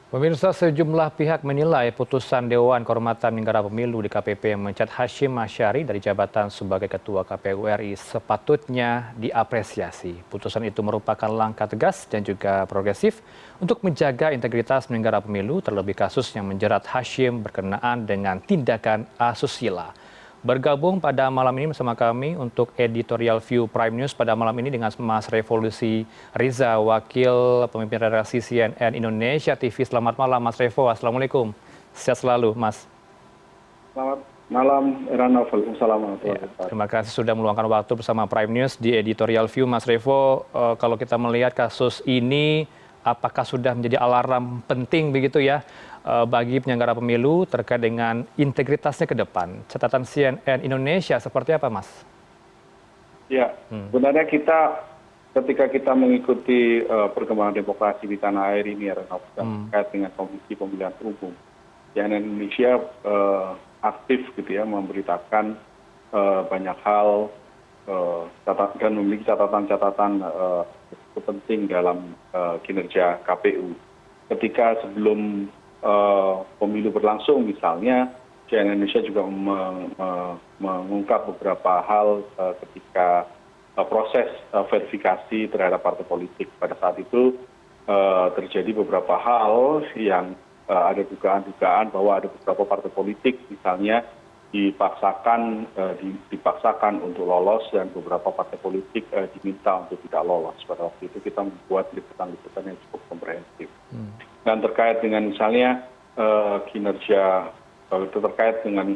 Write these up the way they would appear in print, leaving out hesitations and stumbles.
Pemirsa, sejumlah pihak menilai putusan Dewan Kehormatan Penyelenggara Pemilu (DKPP) yang memecat Hasyim Asyari dari jabatan sebagai Ketua KPU RI sepatutnya diapresiasi. Putusan itu merupakan langkah tegas dan juga progresif untuk menjaga integritas penyelenggara pemilu, terlebih kasus yang menjerat Hasyim berkenaan dengan tindakan asusila. Bergabung pada malam ini bersama kami untuk editorial view Prime News pada malam ini dengan Mas Revolusi Riza, Wakil Pemimpin Redaksi CNN Indonesia TV. Selamat malam Mas Revo, Assalamualaikum. Sehat selalu Mas. Selamat malam, Heranov. Ya, terima kasih sudah meluangkan waktu bersama Prime News di editorial view. Mas Revo, kalau kita melihat kasus ini, apakah sudah menjadi alarm penting begitu ya bagi penyelenggara pemilu terkait dengan integritasnya ke depan? Catatan CNN Indonesia seperti apa, Mas? Ya, sebenarnya ketika kita mengikuti perkembangan demokrasi di tanah air ini, terkait dengan Komisi Pemilihan Umum, CNN Indonesia aktif gitu ya, memberitakan banyak hal dan memiliki catatan-catatan penting dalam kinerja KPU. Ketika sebelum pemilu berlangsung misalnya, CNN Indonesia juga mengungkap beberapa hal ketika proses verifikasi terhadap partai politik. Pada saat itu terjadi beberapa hal yang ada dugaan-dugaan bahwa ada beberapa partai politik misalnya dipaksakan untuk lolos dan beberapa partai politik diminta untuk tidak lolos. Pada waktu itu kita membuat liputan-liputan yang cukup komprehensif. Dan terkait dengan misalnya kinerja terkait dengan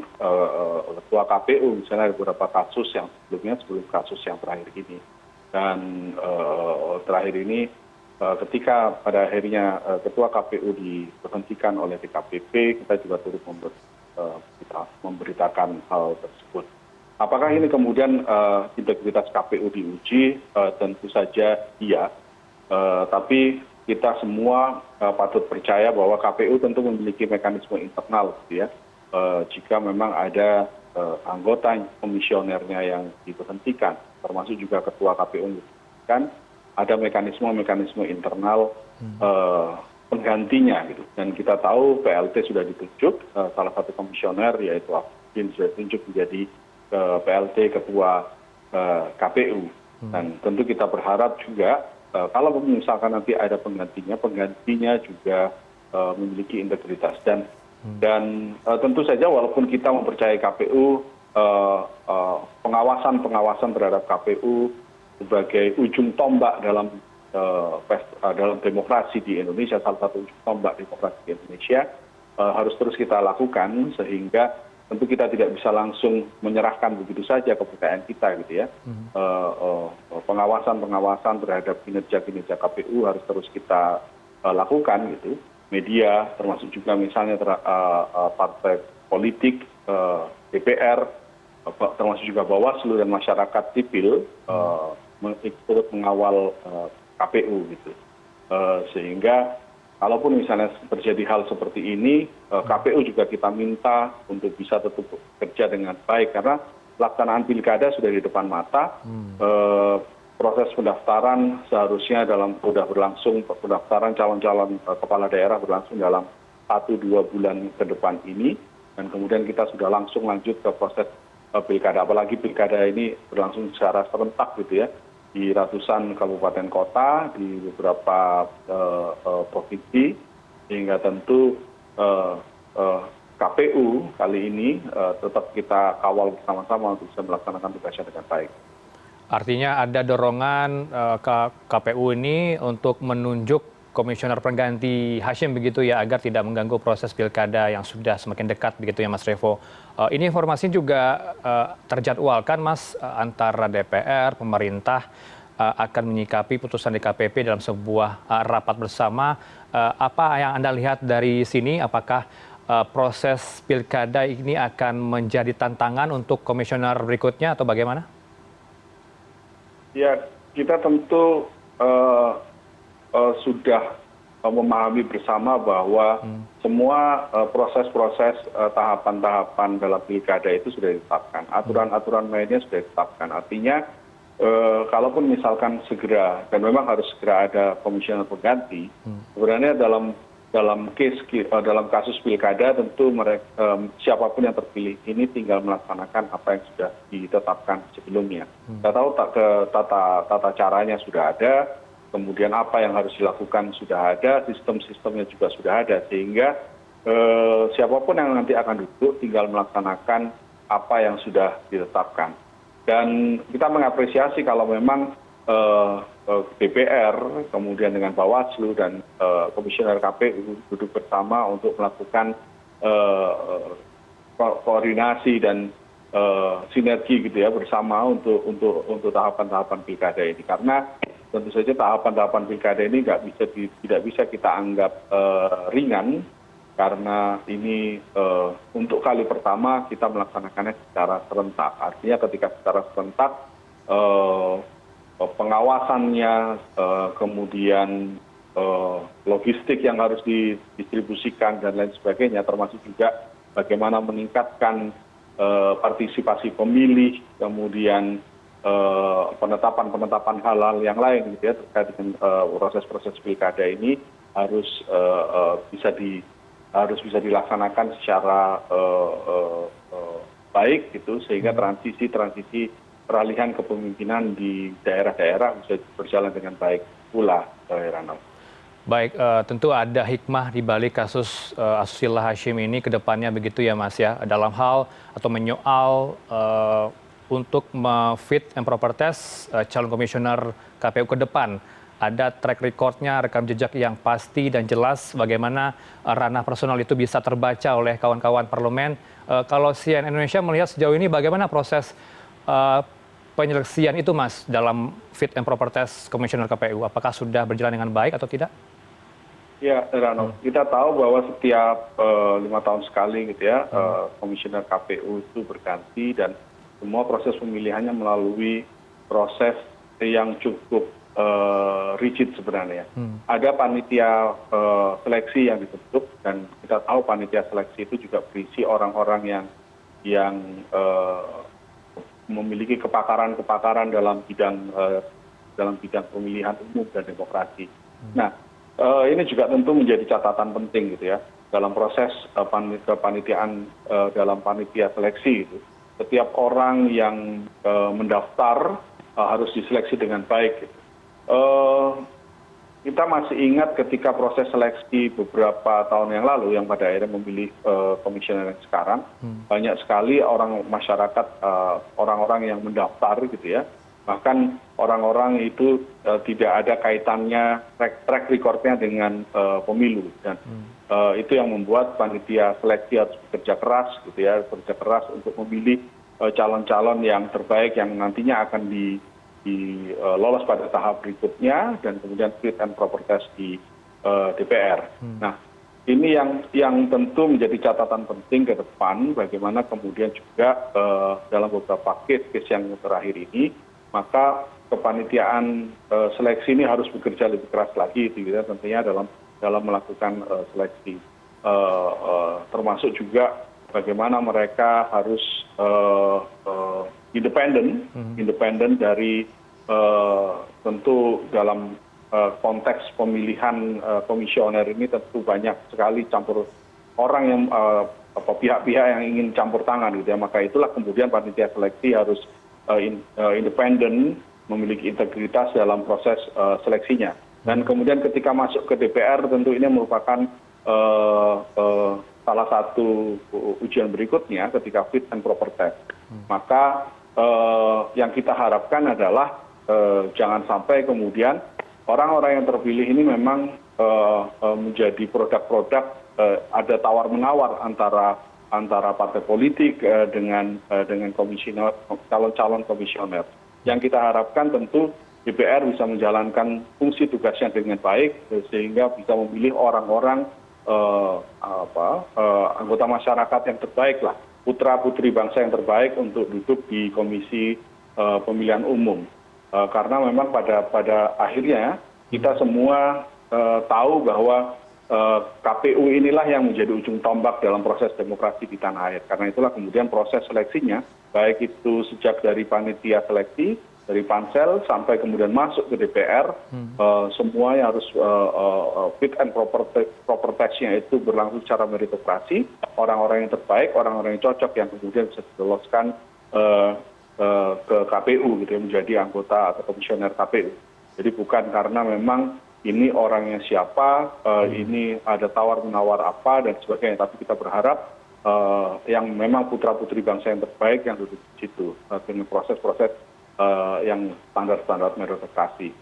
ketua KPU, misalnya ada beberapa kasus yang sebelum kasus yang terakhir ini. Dan terakhir ini ketika pada akhirnya ketua KPU diberhentikan oleh DKPP, kita juga turut memberitakan hal tersebut. Apakah ini kemudian integritas KPU diuji? Tentu saja iya. Tapi kita semua patut percaya bahwa KPU tentu memiliki mekanisme internal, gitu ya. Jika memang ada anggota komisionernya yang diberhentikan, termasuk juga ketua KPU kan ada mekanisme internal penggantinya, gitu. Dan kita tahu PLT sudah ditunjuk, salah satu komisioner yaitu Afudin sudah ditunjuk menjadi PLT ketua KPU. Dan tentu kita berharap juga kalau misalkan nanti ada penggantinya juga memiliki integritas dan tentu saja walaupun kita mempercayai KPU, pengawasan terhadap KPU sebagai ujung tombak dalam demokrasi di Indonesia, salah satu ujung tombak demokrasi di Indonesia, harus terus kita lakukan sehingga tentu kita tidak bisa langsung menyerahkan begitu saja kepercayaan kita, gitu ya. Pengawasan terhadap kinerja KPU harus terus kita lakukan, gitu. Media, termasuk juga misalnya partai politik, DPR, termasuk juga Bawaslu dan masyarakat sipil ikut mengawal KPU, gitu. Sehingga kalaupun misalnya terjadi hal seperti ini, KPU juga kita minta untuk bisa tetap bekerja dengan baik karena pelaksanaan pilkada sudah di depan mata. Proses pendaftaran seharusnya sudah berlangsung, pendaftaran calon-calon kepala daerah berlangsung dalam 1-2 bulan ke depan ini, dan kemudian kita sudah langsung lanjut ke proses pilkada. Apalagi pilkada ini berlangsung secara serentak, gitu ya, di ratusan kabupaten kota, di beberapa provinsi, sehingga tentu KPU kali ini tetap kita kawal bersama-sama untuk bisa melaksanakan tugasnya dengan baik. Artinya ada dorongan KPU ini untuk menunjuk komisioner pengganti Hasyim begitu ya, agar tidak mengganggu proses pilkada yang sudah semakin dekat begitu ya Mas Revo. Ini informasi juga terjadwalkan Mas, antara DPR, pemerintah akan menyikapi putusan DKPP dalam sebuah rapat bersama. Apa yang Anda lihat dari sini? Apakah proses pilkada ini akan menjadi tantangan untuk komisioner berikutnya atau bagaimana? Ya, kita tentu sudah memahami bersama bahwa semua proses-proses tahapan-tahapan dalam pilkada itu sudah ditetapkan. Aturan-aturan mainnya sudah ditetapkan. Artinya, kalaupun misalkan segera, dan memang harus segera ada komisioner pengganti, sebenarnya dalam dalam kasus pilkada tentu siapapun yang terpilih ini tinggal melaksanakan apa yang sudah ditetapkan sebelumnya. Kita tahu tata caranya sudah ada, kemudian apa yang harus dilakukan sudah ada, sistem-sistemnya juga sudah ada, sehingga siapapun yang nanti akan duduk tinggal melaksanakan apa yang sudah ditetapkan. Dan kita mengapresiasi kalau memang DPR, kemudian dengan Bawaslu dan Komisioner KPU duduk bersama untuk melakukan koordinasi dan sinergi gitu ya bersama untuk tahapan-tahapan pilkada ini. Karena tentu saja tahapan-tahapan pilkada ini tidak bisa kita anggap ringan, karena ini untuk kali pertama kita melaksanakannya secara serentak. Artinya ketika secara serentak pengawasannya, kemudian logistik yang harus didistribusikan dan lain sebagainya, termasuk juga bagaimana meningkatkan partisipasi pemilih, kemudian penetapan hal-hal yang lain gitu ya terkait dengan proses-proses pilkada ini harus bisa dilaksanakan secara baik gitu, sehingga transisi peralihan kepemimpinan di daerah-daerah bisa berjalan dengan baik pula, Heranov. Baik, tentu ada hikmah di balik kasus asusila Hashim ini ke depannya begitu ya Mas ya, dalam hal atau menyoal untuk fit and proper test calon komisioner KPU ke depan. Ada track recordnya, rekam jejak yang pasti dan jelas bagaimana ranah personal itu bisa terbaca oleh kawan-kawan parlemen. Kalau CNN Indonesia melihat sejauh ini bagaimana proses penyeleksian itu Mas dalam fit and proper test komisioner KPU, apakah sudah berjalan dengan baik atau tidak? Ya, Heranov, kita tahu bahwa setiap 5 tahun sekali gitu ya komisioner KPU itu berganti, dan semua proses pemilihannya melalui proses yang cukup rigid sebenarnya. Ada panitia seleksi yang dibentuk, dan kita tahu panitia seleksi itu juga berisi orang-orang yang memiliki kepakaran dalam bidang pemilihan umum dan demokrasi. Nah, ini juga tentu menjadi catatan penting gitu ya dalam proses kepanitiaan dalam panitia seleksi itu. Setiap orang yang mendaftar harus diseleksi dengan baik gitu. Kita masih ingat ketika proses seleksi beberapa tahun yang lalu yang pada akhirnya memilih komisioner yang sekarang, banyak sekali orang masyarakat, orang-orang yang mendaftar gitu ya, bahkan orang-orang itu tidak ada kaitannya track recordnya dengan pemilu, dan itu yang membuat panitia seleksi harus bekerja keras gitu ya, bekerja keras untuk memilih calon-calon yang terbaik yang nantinya akan lolos pada tahap berikutnya, dan kemudian fit and proper test di DPR. Nah, ini yang tentu menjadi catatan penting ke depan, bagaimana kemudian juga dalam beberapa case yang terakhir ini, maka kepanitiaan seleksi ini harus bekerja lebih keras lagi, gitu ya, tentunya dalam melakukan seleksi, termasuk juga bagaimana mereka harus independen dari tentu dalam konteks pemilihan komisioner ini tentu banyak sekali campur orang yang pihak-pihak yang ingin campur tangan gitu ya, maka itulah kemudian panitia seleksi harus independen, memiliki integritas dalam proses seleksinya. Dan kemudian ketika masuk ke DPR tentu ini merupakan salah satu ujian berikutnya ketika fit and proper test. Maka yang kita harapkan adalah jangan sampai kemudian orang-orang yang terpilih ini memang menjadi produk-produk ada tawar-menawar antara partai politik dengan komisioner, calon-calon komisioner. Yang kita harapkan tentu DPR bisa menjalankan fungsi tugasnya dengan baik, sehingga bisa memilih orang-orang anggota masyarakat yang terbaik lah, putra-putri bangsa yang terbaik untuk duduk di komisi pemilihan umum. Karena memang pada akhirnya kita semua tahu bahwa KPU inilah yang menjadi ujung tombak dalam proses demokrasi di tanah air. Karena itulah kemudian proses seleksinya, baik itu sejak dari panitia seleksi, dari pansel sampai kemudian masuk ke DPR, semuanya harus fit and proper testnya itu berlangsung secara meritokrasi, orang-orang yang terbaik, orang-orang yang cocok yang kemudian bisa diloloskan ke KPU gitu ya, menjadi anggota atau komisioner KPU. Jadi bukan karena memang ini orangnya siapa, ini ada tawar-menawar apa dan sebagainya, tapi kita berharap yang memang putra-putri bangsa yang terbaik yang duduk di situ dengan proses-proses yang standar-standar meritokrasi.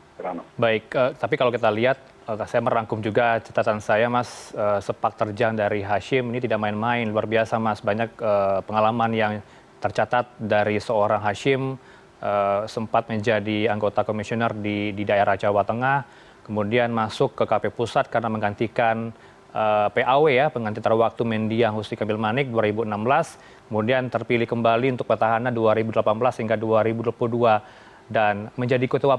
Baik, tapi kalau kita lihat, saya merangkum juga catatan saya, Mas, sepak terjang dari Hashim ini tidak main-main, luar biasa, Mas. Banyak pengalaman yang tercatat dari seorang Hashim, sempat menjadi anggota komisioner di daerah Jawa Tengah, kemudian masuk ke KP Pusat karena menggantikan PAW ya, pengganti terwaktu Mendiang Husni Kamil Manik 2016, kemudian terpilih kembali untuk petahana 2018 hingga 2022 dan menjadi ketua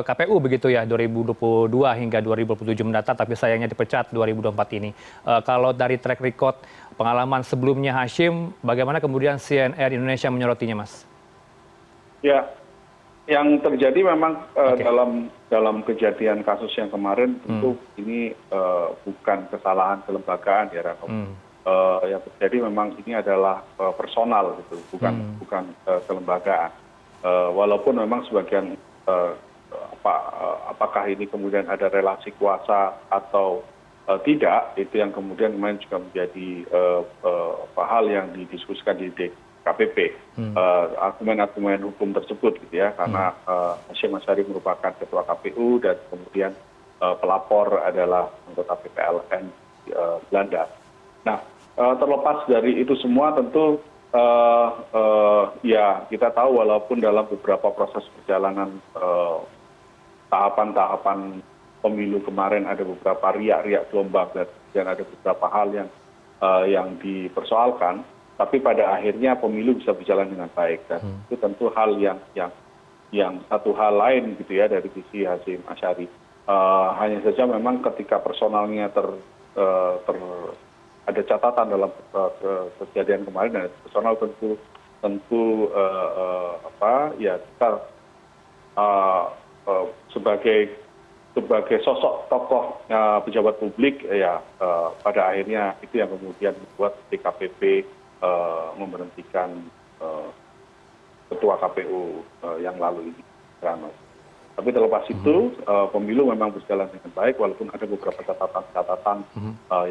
KPU begitu ya 2022 hingga 2027 mendatang, tapi sayangnya dipecat 2024 ini. Kalau dari track record pengalaman sebelumnya Hashim, bagaimana kemudian CNN Indonesia menyorotinya, Mas? Ya, yang terjadi memang dalam kejadian kasus yang kemarin tentu ini bukan kesalahan kelembagaan ya Rano. Yang terjadi memang ini adalah personal gitu, bukan kelembagaan. Walaupun memang sebagian apakah ini kemudian ada relasi kuasa atau tidak, itu yang kemudian kemarin juga menjadi hal yang didiskusikan di KPP, argumen-argumen hukum tersebut gitu ya, karena Hashim Asyari merupakan ketua KPU dan kemudian pelapor adalah anggota PPLN Belanda. Nah, terlepas dari itu semua tentu ya kita tahu walaupun dalam beberapa proses perjalanan tahapan-tahapan pemilu kemarin ada beberapa riak-riak gelombang dan ada beberapa hal yang dipersoalkan, tapi pada akhirnya pemilu bisa berjalan dengan baik dan itu tentu hal yang satu hal lain gitu ya dari sisi Hashim Asyari. Hanya saja memang ketika personalnya ada catatan dalam kejadian kemarin dan personal tentu ya kita sebagai sosok tokoh pejabat publik ya pada akhirnya itu yang kemudian membuat DKPP memberhentikan ketua KPU yang lalu ini. Tapi terlepas itu pemilu memang berjalan dengan baik walaupun ada beberapa catatan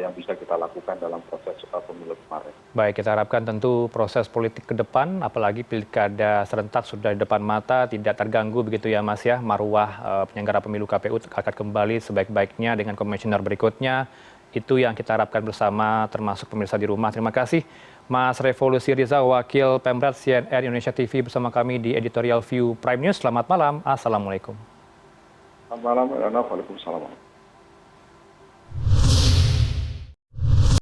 yang bisa kita lakukan dalam proses pemilu kemarin. Baik, kita harapkan tentu proses politik ke depan, apalagi pilkada serentak sudah di depan mata, tidak terganggu begitu ya Mas ya, marwah penyelenggara pemilu KPU akan kembali sebaik-baiknya dengan komisioner berikutnya. Itu yang kita harapkan bersama, termasuk pemirsa di rumah. Terima kasih Mas Revolusi Riza, Wakil Pemret CNN Indonesia TV bersama kami di Editorial View Prime News. Selamat malam, Assalamualaikum. Selamat malam, Waalaikumsalam.